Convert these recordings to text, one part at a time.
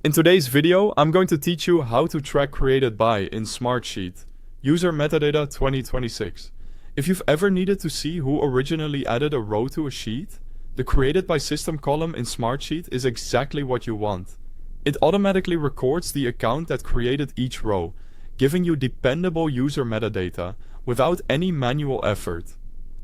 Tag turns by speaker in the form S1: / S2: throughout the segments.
S1: In today's video, I'm going to teach you how to track created by in Smartsheet, User Metadata 2026. If you've ever needed to see who originally added a row to a sheet, the created by system column in Smartsheet is exactly what you want. It automatically records the account that created each row, giving you dependable user metadata without any manual effort.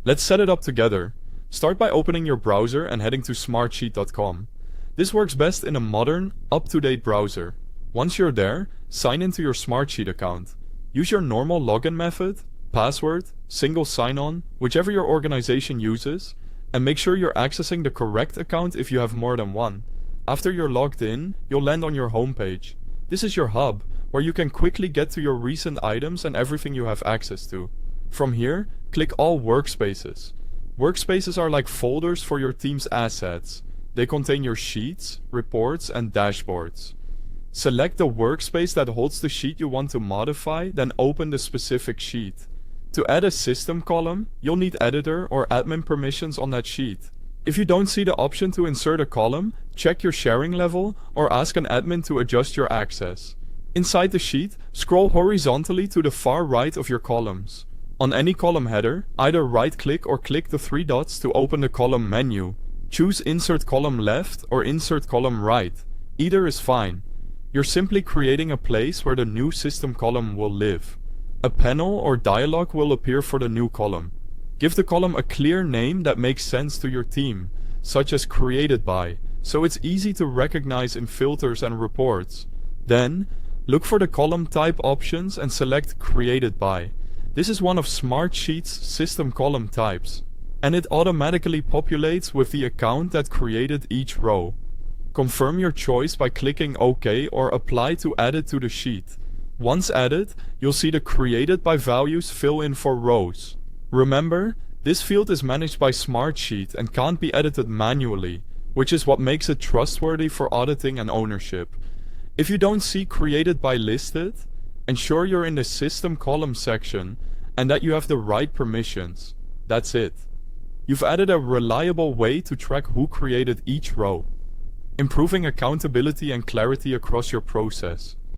S1: Let's set it up together. Start by opening your browser and heading to smartsheet.com. This works best in a modern, up-to-date browser. Once you're there, sign into your Smartsheet account. Use your normal login method, password, single sign-on, whichever your organization uses, and make sure you're accessing the correct account if you have more than one. After you're logged in, you'll land on your homepage. This is your hub, where you can quickly get to your recent items and everything you have access to. From here, click All Workspaces. Workspaces are like folders for your team's assets. They contain your sheets, reports, and dashboards. Select the workspace that holds the sheet you want to modify, then open the specific sheet. To add a system column, you'll need editor or admin permissions on that sheet. If you don't see the option to insert a column, check your sharing level or ask an admin to adjust your access. Inside the sheet, scroll horizontally to the far right of your columns. On any column header, either right-click or click the three dots to open the column menu. Choose Insert Column Left or Insert Column Right. Either is fine. You're simply creating a place where the new system column will live. A panel or dialog will appear for the new column. Give the column a clear name that makes sense to your team, such as Created By, so it's easy to recognize in filters and reports. Then, look for the column type options and select Created By. This is one of Smartsheet's system column types, and it automatically populates with the account that created each row. Confirm your choice by clicking OK or Apply to add it to the sheet. Once added, you'll see the Created By values fill in for rows. Remember, this field is managed by Smartsheet and can't be edited manually, which is what makes it trustworthy for auditing and ownership. If you don't see Created By listed, ensure you're in the System column section and that you have the right permissions. That's it. You've added a reliable way to track who created each row, improving accountability and clarity across your process.